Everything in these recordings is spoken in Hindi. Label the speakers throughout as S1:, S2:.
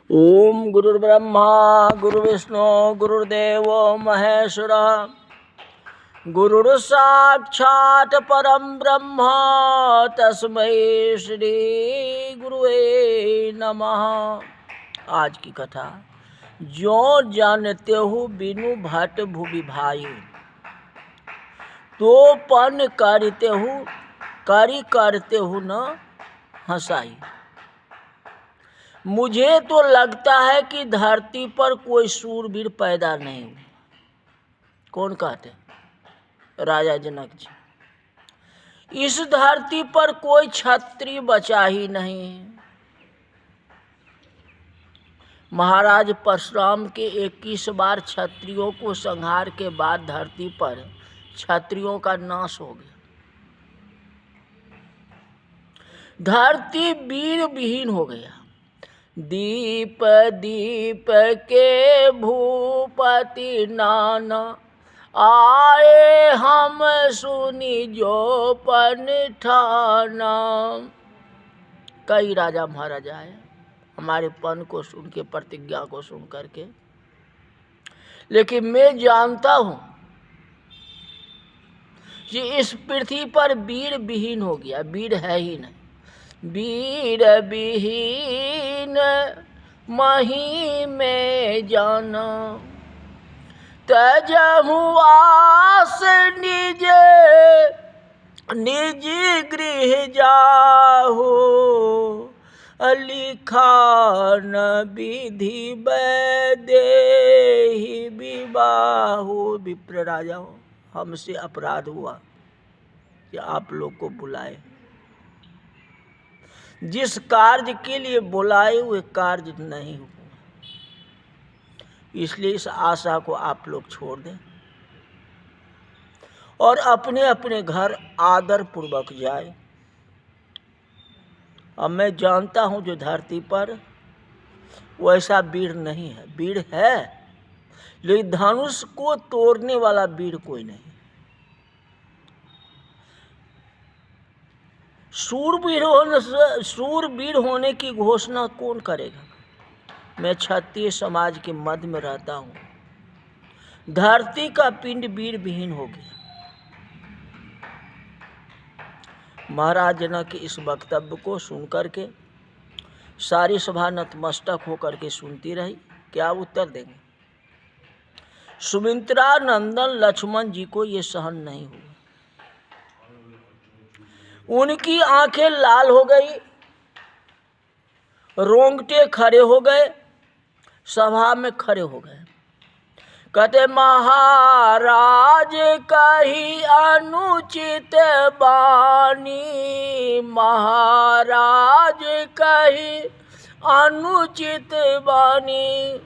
S1: ओम गुरुर्ब्रह्मा गुरुर्विष्णु गुरुर्देव महेश्वर गुरुर्साक्षात् परम ब्रह्म तस्मै श्री गुरुवे नमः। आज की कथा जो जानते हो बिनु भट भूवि भाई, तो पन करते हो करी करते हो न हंसाई। मुझे तो लगता है कि धरती पर कोई शूरवीर पैदा नहीं हुआ। कौन कहते? राजा जनक जी। इस धरती पर कोई क्षत्रिय बचा ही नहीं। महाराज परशुराम के 21 बार क्षत्रियों को संहार के बाद धरती पर क्षत्रियों का नाश हो गया। धरती वीर विहीन हो गया। दीप दीप के भूपति नाना, आए हम सुनी जो पन ठाना। कई राजा महाराजा आए हमारे पन को सुन के, प्रतिज्ञा को सुन करके, लेकिन मैं जानता हूं कि इस पृथ्वी पर वीर विहीन हो गया। वीर है ही नहीं। वीर विहीन मही में जाना, तजहु आस निज निज गृह जाहु, लिखा न विधि देहि विबाहु। विप्र राजा हो, हमसे अपराध हुआ कि आप लोग को बुलाए। जिस कार्य के लिए बुलाए हुए कार्य नहीं हुआ, इसलिए इस आशा को आप लोग छोड़ दें और अपने अपने घर आदर पूर्वक जाए। अब मैं जानता हूं जो धरती पर वैसा वीर नहीं है। वीर है लेकिन धनुष को तोड़ने वाला वीर कोई नहीं। शूरवीर होने की घोषणा कौन करेगा? मैं क्षत्रिय समाज के मध्य में रहता हूं। धरती का पिंड वीर विहीन हो गया। महाराज जनक के इस वक्तव्य को सुनकर के सारी सभा नतमस्तक होकर के सुनती रही। क्या उत्तर देंगे? सुमित्रा नंदन लक्ष्मण जी को ये सहन नहीं हुआ। उनकी आंखें लाल हो गई, रोंगटे खड़े हो गए, सभा में खड़े हो गए। कहते महाराज कही अनुचित बानी, महाराज कही अनुचित बानी।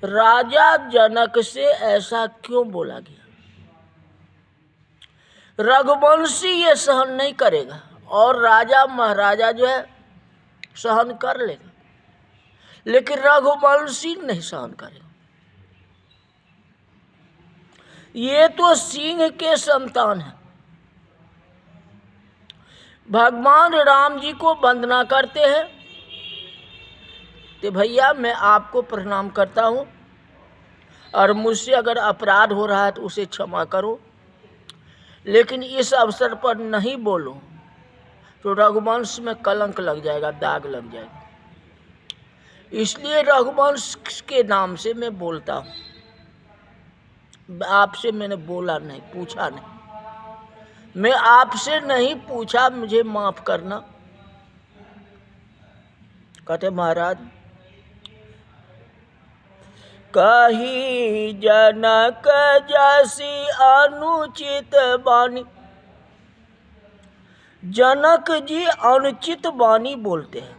S1: राजा जनक से ऐसा क्यों बोला गया? रघुवंशी ये सहन नहीं करेगा और राजा महाराजा जो है सहन कर लेगा, लेकिन रघुवंशी नहीं सहन करेगा। ये तो सिंह के संतान है। भगवान राम जी को वंदना करते हैं तो भैया मैं आपको प्रणाम करता हूं और मुझसे अगर अपराध हो रहा है तो उसे क्षमा करो, लेकिन इस अवसर पर नहीं बोलो तो रघुवंश में कलंक लग जाएगा, दाग लग जाएगा। इसलिए रघुवंश के नाम से मैं बोलता हूँ। आपसे मैंने बोला नहीं, पूछा नहीं। मैं आपसे नहीं पूछा, मुझे माफ करना। कहते महाराज कही जनक जैसी अनुचित वाणी। जनक जी अनुचित वाणी बोलते हैं।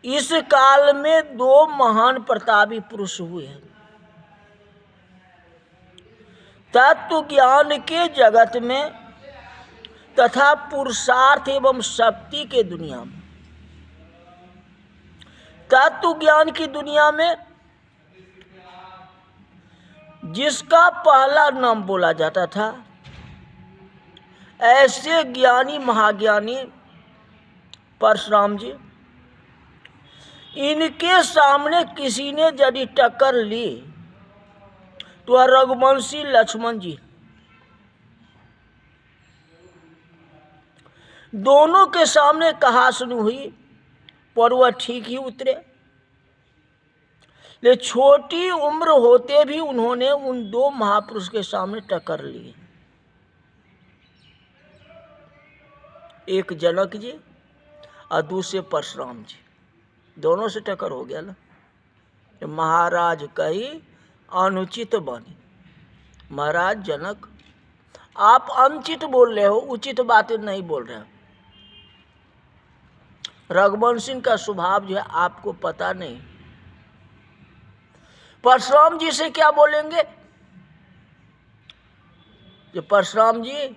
S1: इस काल में दो महान प्रतापी पुरुष हुए हैं। तत्व ज्ञान के जगत में तथा पुरुषार्थ एवं शक्ति के दुनिया में। तत्व ज्ञान की दुनिया में जिसका पहला नाम बोला जाता था, ऐसे ज्ञानी महाज्ञानी परशुराम जी इनके सामने किसी ने यदि टक्कर ली तो रघुवंशी लक्ष्मण जी दोनों के सामने कहासुनी हुई, पर वह ठीक ही उतरे। ले छोटी उम्र होते भी उन्होंने उन दो महापुरुष के सामने टक्कर ली, एक जनक जी और दूसरे परशुराम जी, दोनों से टक्कर हो गया ना। महाराज कही अनुचित बनी। महाराज जनक, आप अनुचित बोल रहे हो, उचित बातें नहीं बोल रहे हो। रघुवंशी का स्वभाव जो है आपको पता नहीं। परशुराम जी से क्या बोलेंगे? जो परशुराम जी,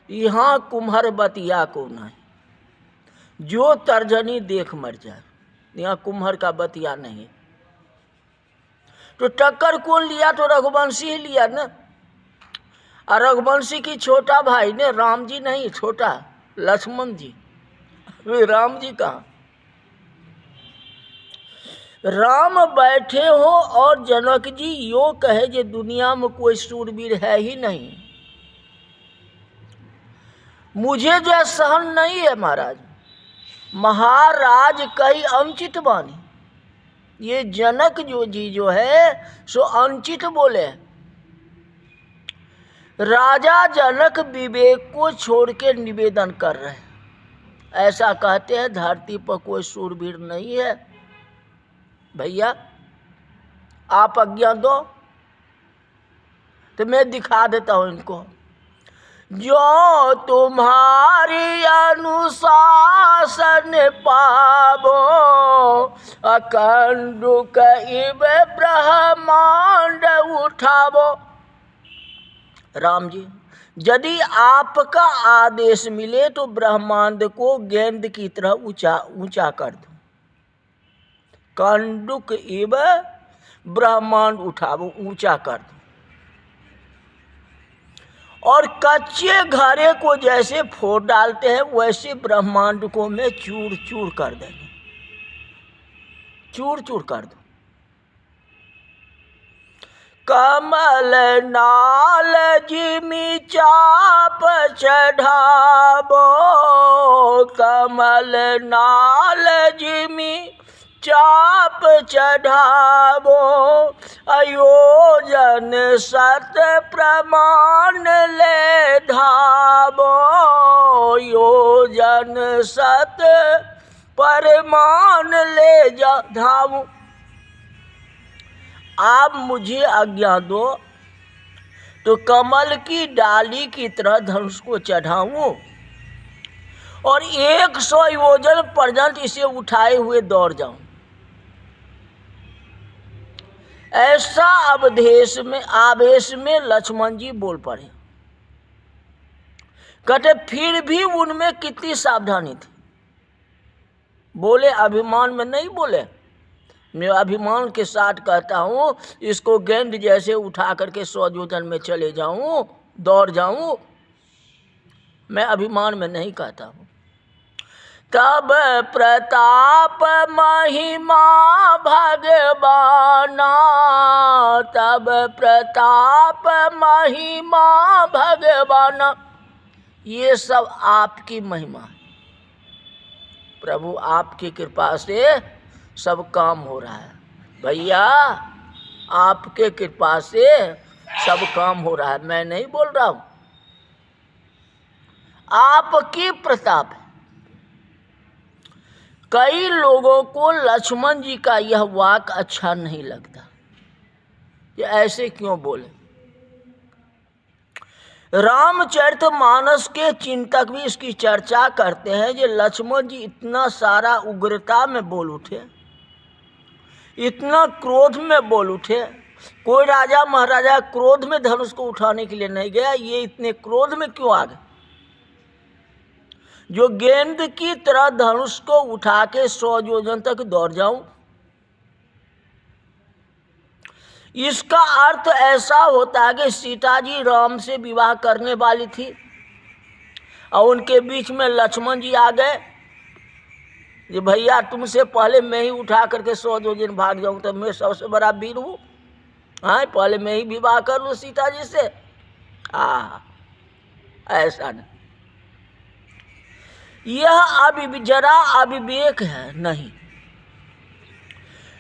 S1: यहाँ कुम्हर बतिया को नहीं, जो तर्जनी देख मर जाए, यहाँ कुम्हर का बतिया नहीं। तो टक्कर कौन लिया? तो रघुवंशी ही लिया ना। और रघुवंशी की छोटा भाई ने, राम जी नहीं, छोटा लक्ष्मण जी। राम जी कहाँ? राम बैठे हो और जनक जी यो कहे जे दुनिया में कोई शूरवीर है ही नहीं, मुझे जो सहन नहीं है महाराज। महाराज कई अनुचित बानी। ये जनक जो है सो अनुचित बोले। राजा जनक विवेक को छोड़ के निवेदन कर रहे हैं, ऐसा कहते हैं धरती पर कोई शूरवीर नहीं है। भैया आप आज्ञा दो तो मैं दिखा देता हूं इनको। जो तुम्हारी अनुशासन पावो, अखंडुक इव ब्रह्मांड उठावो। राम जी, यदि आपका आदेश मिले तो ब्रह्मांड को गेंद की तरह ऊंचा कर दो। कंडुक इव ब्रह्मांड उठावो, ऊंचा कर दो। और कच्चे घड़े को जैसे फोड़ डालते हैं वैसे ब्रह्मांड को मैं चूर चूर कर देंगे, चूर चूर कर दो। कमल नाल जिमी चाप चढ़ाबो, कमल नाल जिमी चाप चढ़ाबो, अयोजन सत प्रमाण ले धाबो, योजन सत प्रमाण ले जा धावो। आप मुझे आज्ञा दो तो कमल की डाली की तरह धनुष को चढ़ाऊं और 100 योजन पर्यंत इसे उठाए हुए दौड़ जाऊं। ऐसा आवेश में लक्ष्मण जी बोल पड़े। कहते फिर भी उनमें कितनी सावधानी थी। बोले अभिमान में नहीं बोले। मैं अभिमान के साथ कहता हूं, इसको गेंद जैसे उठा करके 100 योजन में चले जाऊं, दौड़ जाऊं। मैं अभिमान में नहीं कहता हूं। तब प्रताप महिमा भगवाना, तब प्रताप महिमा भगवाना। ये सब आपकी महिमा है प्रभु, आपकी कृपा से सब काम हो रहा है। भैया आपके कृपा से सब काम हो रहा है, मैं नहीं बोल रहा हूं, आपकी प्रताप है। कई लोगों को लक्ष्मण जी का यह वाक अच्छा नहीं लगता, ये ऐसे क्यों बोले। रामचरितमानस के चिंतक भी इसकी चर्चा करते हैं कि लक्ष्मण जी इतना सारा उग्रता में बोल उठे, इतना क्रोध में बोल उठे। कोई राजा महाराजा क्रोध में धनुष को उठाने के लिए नहीं गया, ये इतने क्रोध में क्यों आ गए जो गेंद की तरह धनुष को उठा के 100 योजन तक दौड़ जाऊं। इसका अर्थ ऐसा होता है कि सीता जी राम से विवाह करने वाली थी और उनके बीच में लक्ष्मण जी आ गए कि भैया तुमसे पहले मैं ही उठा करके 100 योजन भाग जाऊं तो मैं सबसे बड़ा वीर हूँ। हाँ, पहले मैं ही विवाह कर लूँ सीता जी से। ऐसा नहीं, यह जरा अविवेक है। नहीं,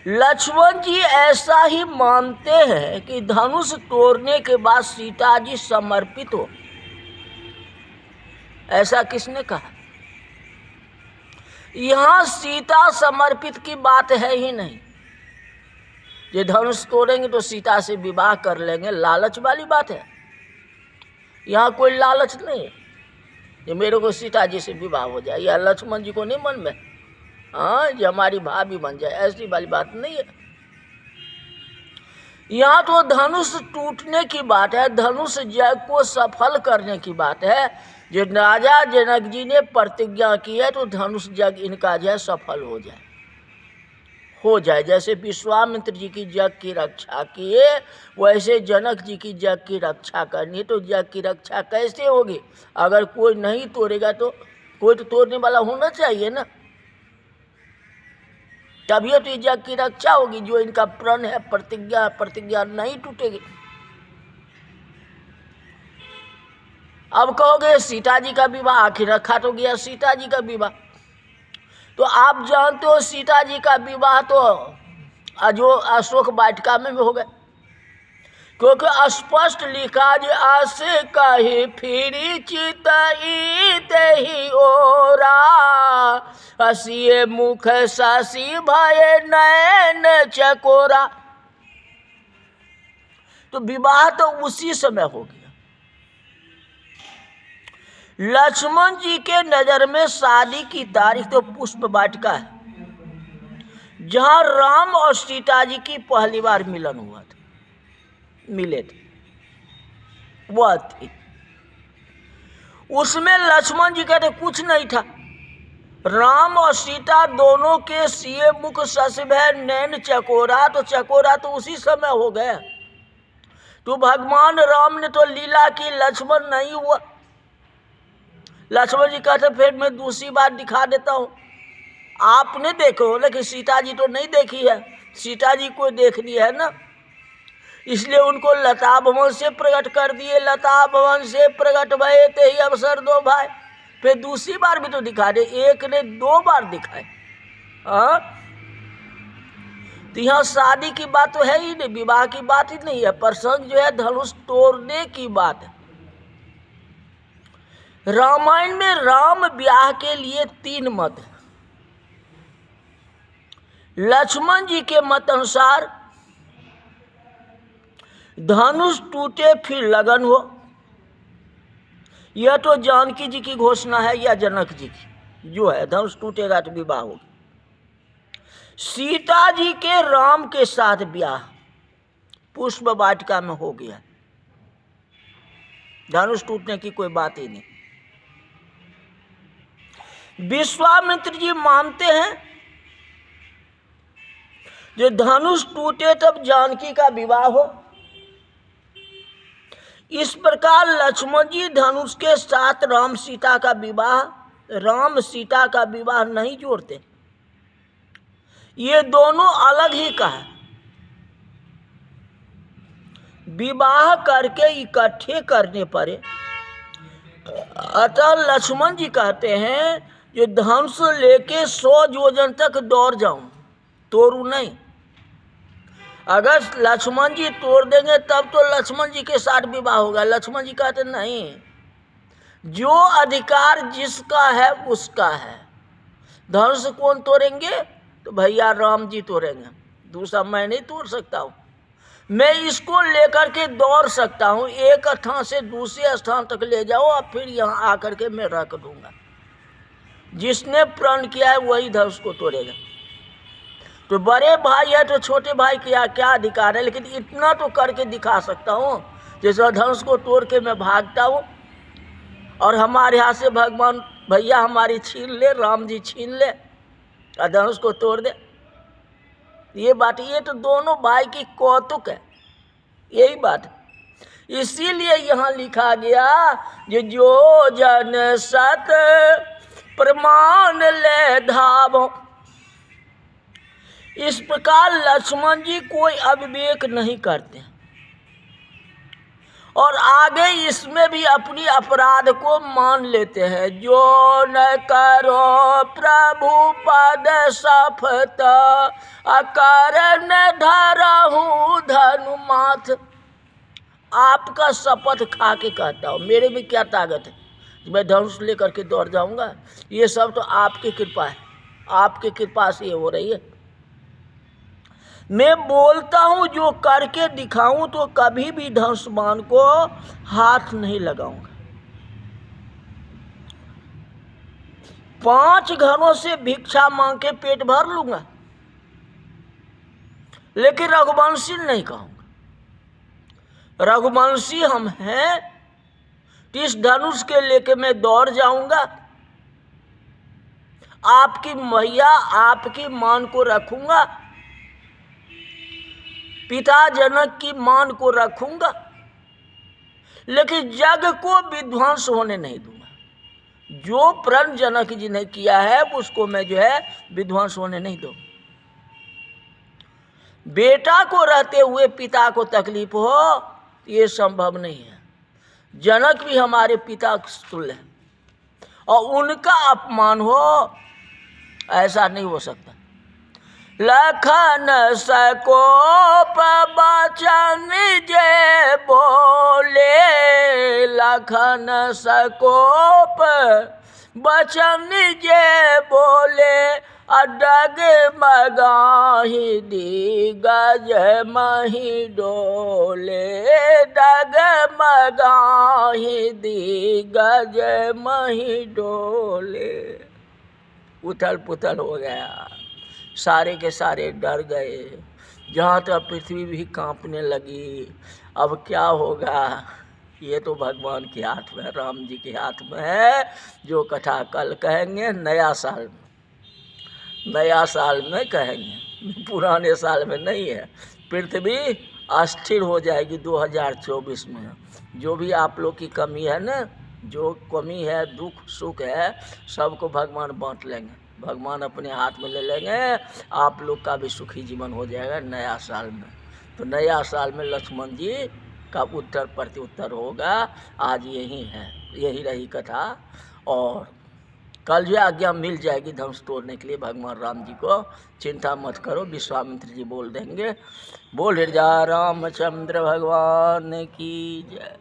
S1: लक्ष्मण जी ऐसा ही मानते हैं कि धनुष तोड़ने के बाद सीता जी समर्पित हो। ऐसा किसने कहा? यहां सीता समर्पित की बात है ही नहीं। ये धनुष तोड़ेंगे तो सीता से विवाह कर लेंगे, लालच वाली बात है। यहाँ कोई लालच नहीं है कि मेरे को सीता जी से विवाह हो जाए, या लक्ष्मण जी को नहीं मन में हाँ ये हमारी भाभी बन जाए, ऐसी वाली बात नहीं है। यहाँ तो धनुष टूटने की बात है, धनुष यज्ञ को सफल करने की बात है। जो राजा जनक जी ने प्रतिज्ञा की है तो धनुष यज्ञ इनका जो है सफल हो जाए। जैसे विश्वामित्र जी की यज्ञ की रक्षा किए, वैसे जनक जी की यज्ञ की रक्षा करनी। तो यज्ञ की रक्षा कैसे होगी? अगर कोई नहीं तोड़ेगा तो कोई तो तोड़ने वाला होना चाहिए ना, तभी तो यज्ञ की रक्षा होगी। जो इनका प्रण है, प्रतिज्ञा नहीं टूटेगी। अब कहोगे सीता जी का विवाह, आखिर रखा तो गया सीता जी का विवाह। तो आप जानते हो सीता जी का विवाह तो जो अशोक वाटिका में भी हो गया, क्योंकि स्पष्ट लिखा जे आसे कही फिरी चितई तेहि ओरा, हसिए मुख शशि भय नयन चकोरा। तो विवाह तो उसी समय हो गया। लक्ष्मण जी के नजर में शादी की तारीख तो पुष्प वाटिका है, जहां राम और सीता जी की पहली बार मिलन हुआ था, मिले थे, वह थी। उसमें लक्ष्मण जी कहते कुछ नहीं था। राम और सीता दोनों के सिए मुख शशि भय नैन चकोरा, तो चकोरा तो उसी समय हो गया। तो भगवान राम ने तो लीला की, लक्ष्मण नहीं हुआ। लक्ष्मण जी कहते फिर मैं दूसरी बार दिखा देता हूं। आपने देखो, लेकिन सीता जी तो नहीं देखी है। सीता जी को देखनी है ना, इसलिए उनको लता भवन से प्रकट कर दिए। लता भवन से प्रकट भये ते ही अवसर दो भाई। फिर दूसरी बार भी तो दिखा दे, एक ने 2 बार दिखाए। तो यहाँ शादी की बात तो है ही नहीं, विवाह की बात ही नहीं है। प्रसंग जो है धनुष तोड़ने की बात है। रामायण में राम ब्याह के लिए 3 मत है। लक्ष्मण जी के मत अनुसार धनुष टूटे फिर लगन हो, यह तो जानकी जी की घोषणा है या जनक जी की, जो है धनुष टूटेगा तो विवाह होगा। सीता जी के राम के साथ ब्याह पुष्प वाटिका में हो गया, धनुष टूटने की कोई बात ही नहीं। विश्वामित्र जी मानते हैं जो धनुष टूटे तब जानकी का विवाह हो। इस प्रकार लक्ष्मण जी धनुष के साथ राम सीता का विवाह नहीं जोड़ते। ये दोनों अलग ही का है। विवाह करके इकट्ठे करने पड़े। अतः लक्ष्मण जी कहते हैं जो धनुष लेके 100 योजन तक दौड़ जाऊं, तोड़ू नहीं। अगर लक्ष्मण जी तोड़ देंगे तब तो लक्ष्मण जी के साथ विवाह होगा। लक्ष्मण जी कहते नहीं, जो अधिकार जिसका है उसका है। धनुष कौन तोड़ेंगे? तो भैया राम जी तोड़ेंगे, दूसरा मैं नहीं तोड़ सकता हूँ। मैं इसको लेकर के दौड़ सकता हूँ, एक स्थान से दूसरे स्थान तक ले जाओ और फिर यहाँ आकर के मैं रख दूंगा। जिसने प्रण किया है वही धनुष को तोड़ेगा। तो बड़े भाई है तो छोटे भाई का क्या अधिकार है? लेकिन इतना तो करके दिखा सकता हूँ, जैसे धनुष को तोड़ के मैं भागता हूँ और हमारे यहाँ से भगवान भैया हमारी छीन ले, राम जी छीन ले और धनुष को तोड़ दे। ये बात, ये तो दोनों भाई की कौतुक है, यही बात है। इसीलिए यहाँ लिखा गया जो जन सत प्रमाण ले धावो। इस प्रकार लक्ष्मण जी कोई अविवेक नहीं करते और आगे इसमें भी अपनी अपराध को मान लेते हैं। जो न करो प्रभु पद सफत, अकर न धरहूँ धनु माथ। आपका शपथ खा के कहता हूँ, मेरे में क्या ताकत है, मैं धनुष लेकर के दौड़ जाऊंगा? ये सब तो आपकी कृपा है, आपकी कृपा से ये हो रही है। मैं बोलता हूँ जो करके दिखाऊं तो कभी भी धनुष्मान को हाथ नहीं लगाऊंगा। 5 घरों से भिक्षा मांग के पेट भर लूंगा, लेकिन रघुवंशी नहीं कहूंगा। रघुवंशी हम हैं, इस धनुष के लेके मैं दौड़ जाऊंगा। आपकी मैया आपकी मान को रखूंगा, पिता जनक की मान को रखूंगा, लेकिन जग को विध्वंस होने नहीं दूंगा। जो प्रण जनक जी ने किया है उसको मैं जो है विध्वंस होने नहीं दूंगा। बेटा को रहते हुए पिता को तकलीफ हो, ये संभव नहीं है। जनक भी हमारे पिता तुल्य है और उनका अपमान हो, ऐसा नहीं हो सकता। लखन सकोप बचन जे बोले, लखन सकोप बचन जे बोले, अडग मगाही दिग्गज मही डोले, डग मगाही दिग्गज मही डोले। उथल पुथल हो गया, सारे के सारे डर गए, जहाँ तक पृथ्वी भी कांपने लगी। अब क्या होगा, ये तो भगवान के हाथ में, राम जी के हाथ में है। जो कथा कल कहेंगे नया साल में, नया साल में कहेंगे, पुराने साल में नहीं है। पृथ्वी अस्थिर हो जाएगी 2024 में। जो भी आप लोग की कमी है ना, जो कमी है, दुख सुख है, सबको भगवान बांट लेंगे, भगवान अपने हाथ में ले लेंगे। आप लोग का भी सुखी जीवन हो जाएगा नया साल में। तो नया साल में लक्ष्मण जी का उत्तर प्रत्युत्तर होगा। आज यही है, यही रही कथा। और कल जो आज्ञा मिल जाएगी धनुष तोड़ने के लिए भगवान राम जी को, चिंता मत करो, विश्वामित्र जी बोल देंगे। बोल रामचंद्र भगवान की जय।